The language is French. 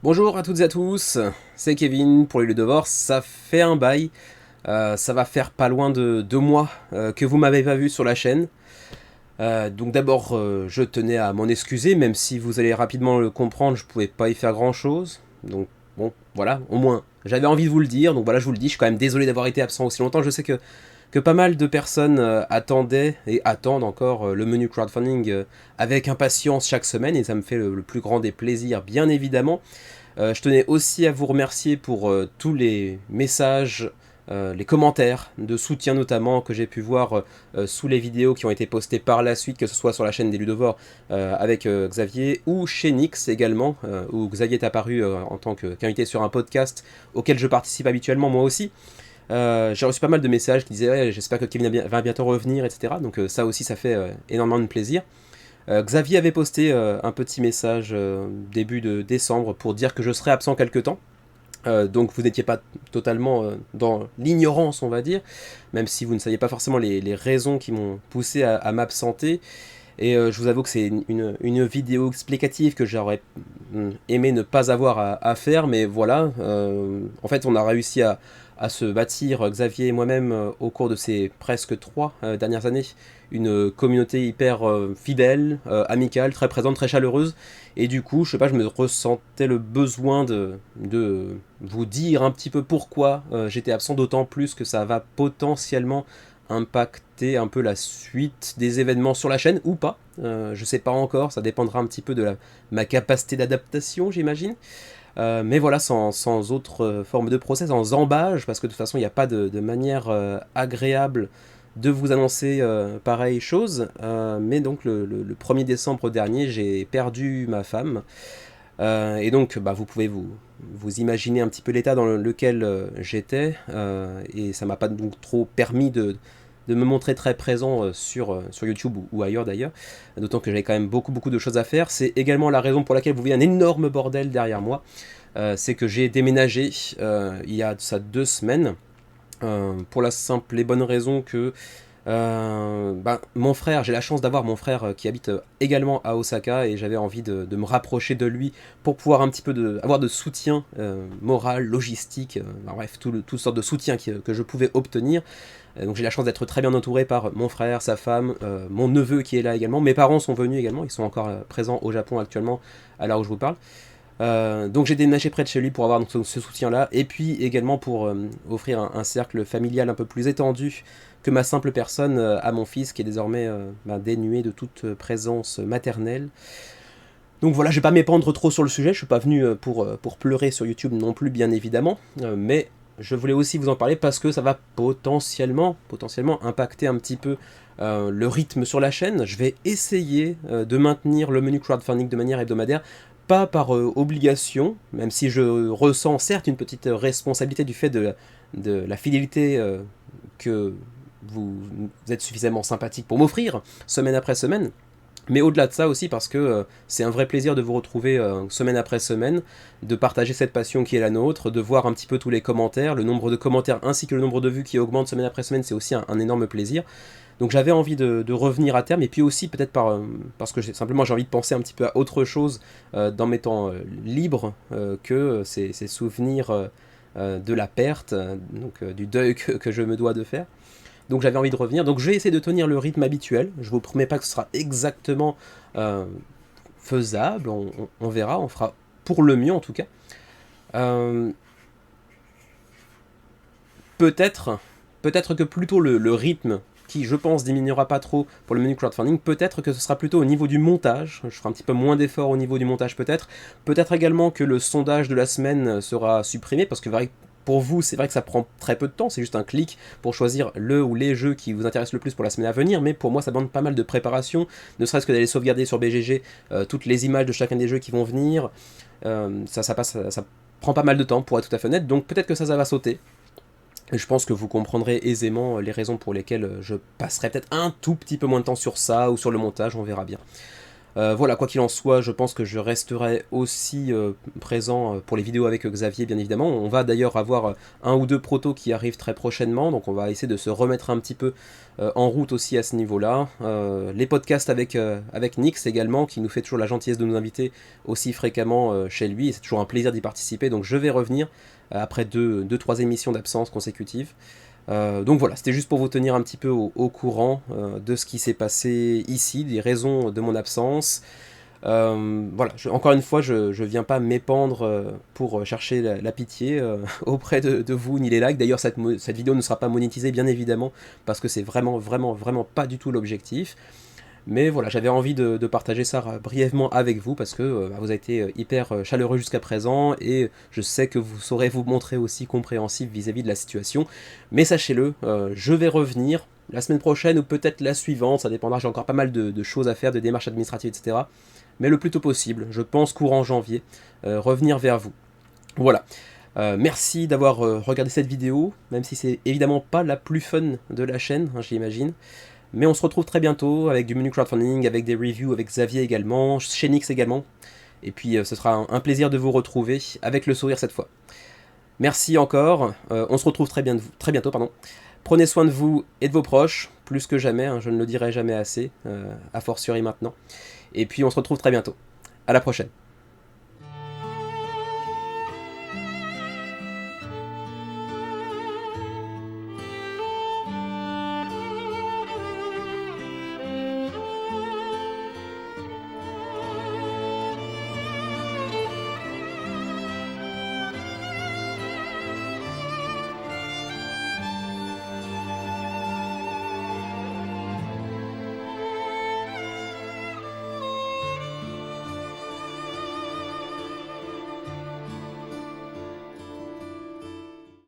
Bonjour à toutes et à tous, c'est Kevin pour les Ludovores. Ça fait un bail, ça va faire pas loin de 2 mois que vous m'avez pas vu sur la chaîne. Donc d'abord, je tenais à m'en excuser, même si vous allez rapidement le comprendre, je pouvais pas y faire grand chose. Donc bon, voilà, au moins j'avais envie de vous le dire, donc voilà, je vous le dis, je suis quand même désolé d'avoir été absent aussi longtemps. Je sais que pas mal de personnes attendaient et attendent encore le menu crowdfunding avec impatience chaque semaine, et ça me fait le plus grand des plaisirs, bien évidemment. Je tenais aussi à vous remercier pour tous les messages, les commentaires de soutien notamment que j'ai pu voir sous les vidéos qui ont été postées par la suite, que ce soit sur la chaîne des Ludovores avec Xavier ou chez Nix également, où Xavier est apparu en tant qu'invité sur un podcast auquel je participe habituellement moi aussi. J'ai reçu pas mal de messages qui disaient ouais, j'espère que Kevin va bientôt revenir, etc. Donc ça aussi ça fait énormément de plaisir. Xavier avait posté un petit message début de décembre pour dire que je serais absent quelque temps. Donc vous n'étiez pas totalement dans l'ignorance, on va dire, même si vous ne saviez pas forcément les raisons qui m'ont poussé à m'absenter. Et je vous avoue que c'est une vidéo explicative que j'aurais aimé ne pas avoir à faire, mais voilà. En fait, on a réussi à se bâtir, Xavier et moi-même, au cours de ces presque 3 dernières années, une communauté hyper fidèle, amicale, très présente, très chaleureuse. Et du coup, je sais pas, je me ressentais le besoin de vous dire un petit peu pourquoi j'étais absent, d'autant plus que ça va potentiellement impacter un peu la suite des événements sur la chaîne ou pas. Je sais pas encore, ça dépendra un petit peu de ma capacité d'adaptation, j'imagine. Mais voilà, sans autre forme de procès, sans embâge, parce que de toute façon, il n'y a pas de manière agréable de vous annoncer pareille chose. Mais donc, le 1er décembre dernier, j'ai perdu ma femme. Et donc, bah, vous pouvez vous imaginer un petit peu l'état dans lequel j'étais. Et ça m'a pas donc trop permis de me montrer très présent sur YouTube ou ailleurs d'ailleurs, d'autant que j'avais quand même beaucoup de choses à faire. C'est également la raison pour laquelle vous voyez un énorme bordel derrière moi. C'est que j'ai déménagé il y a de ça 2 semaines, pour la simple et bonne raison que mon frère, j'ai la chance d'avoir mon frère qui habite également à Osaka, et j'avais envie de me rapprocher de lui pour pouvoir un petit peu avoir de soutien moral, logistique, bref, toutes sortes de soutien que je pouvais obtenir. Donc j'ai la chance d'être très bien entouré par mon frère, sa femme, mon neveu qui est là également. Mes parents sont venus également, ils sont encore présents au Japon actuellement à l'heure où je vous parle. Donc j'ai déménagé près de chez lui pour avoir donc, ce soutien-là, et puis également pour offrir un cercle familial un peu plus étendu que ma simple personne à mon fils qui est désormais dénué de toute présence maternelle. Donc voilà, je vais pas m'épandre trop sur le sujet, je suis pas venu pour pleurer sur YouTube non plus bien évidemment, mais je voulais aussi vous en parler parce que ça va potentiellement impacter un petit peu le rythme sur la chaîne. Je vais essayer de maintenir le menu crowdfunding de manière hebdomadaire, pas par obligation, même si je ressens certes une petite responsabilité du fait de la fidélité que vous êtes suffisamment sympathique pour m'offrir semaine après semaine. Mais au-delà de ça aussi parce que c'est un vrai plaisir de vous retrouver semaine après semaine, de partager cette passion qui est la nôtre, de voir un petit peu tous les commentaires, le nombre de commentaires ainsi que le nombre de vues qui augmente semaine après semaine, c'est aussi un énorme plaisir. Donc j'avais envie de revenir à terme, et puis aussi peut-être parce que simplement j'ai envie de penser un petit peu à autre chose dans mes temps libres que ces souvenirs de la perte, donc du deuil que je me dois de faire. Donc j'avais envie de revenir. Donc je vais essayer de tenir le rythme habituel. Je vous promets pas que ce sera exactement euh, faisable. On verra. On fera pour le mieux en tout cas. Euh, peut-être, peut-être que plutôt le rythme qui, je pense, diminuera pas trop pour le menu crowdfunding. Peut-être que ce sera plutôt au niveau du montage. Je ferai un petit peu moins d'efforts au niveau du montage peut-être. Peut-être également que le sondage de la semaine sera supprimé parce que pour vous, c'est vrai que ça prend très peu de temps, c'est juste un clic pour choisir le ou les jeux qui vous intéressent le plus pour la semaine à venir, mais pour moi ça demande pas mal de préparation, ne serait-ce que d'aller sauvegarder sur BGG toutes les images de chacun des jeux qui vont venir. Ça prend pas mal de temps pour être tout à fait honnête, donc peut-être que ça va sauter. Et je pense que vous comprendrez aisément les raisons pour lesquelles je passerai peut-être un tout petit peu moins de temps sur ça ou sur le montage, on verra bien. Voilà, quoi qu'il en soit, je pense que je resterai aussi présent pour les vidéos avec Xavier, bien évidemment. On va d'ailleurs avoir un ou deux protos qui arrivent très prochainement, donc on va essayer de se remettre un petit peu en route aussi à ce niveau-là. Les podcasts avec Nix également, qui nous fait toujours la gentillesse de nous inviter aussi fréquemment chez lui, et c'est toujours un plaisir d'y participer, donc je vais revenir après 2-3 émissions d'absence consécutives. Donc voilà, c'était juste pour vous tenir un petit peu au courant de ce qui s'est passé ici, des raisons de mon absence. Voilà, encore une fois, je ne viens pas m'épandre pour chercher la pitié auprès de vous ni les likes. D'ailleurs, cette vidéo ne sera pas monétisée, bien évidemment, parce que c'est vraiment, vraiment, vraiment pas du tout l'objectif. Mais voilà, j'avais envie de partager ça brièvement avec vous parce que vous avez été hyper chaleureux jusqu'à présent et je sais que vous saurez vous montrer aussi compréhensif vis-à-vis de la situation. Mais sachez-le, je vais revenir la semaine prochaine ou peut-être la suivante, ça dépendra, j'ai encore pas mal de choses à faire, de démarches administratives, etc. Mais le plus tôt possible, je pense courant janvier, revenir vers vous. Voilà. Merci d'avoir regardé cette vidéo, même si c'est évidemment pas la plus fun de la chaîne, hein, j'imagine. Mais on se retrouve très bientôt avec du menu crowdfunding, avec des reviews, avec Xavier également, chez Nix également. Et puis ce sera un plaisir de vous retrouver avec le sourire cette fois. Merci encore, on se retrouve très bientôt. Prenez soin de vous et de vos proches, plus que jamais, hein, je ne le dirai jamais assez, a fortiori maintenant. Et puis on se retrouve très bientôt. À la prochaine.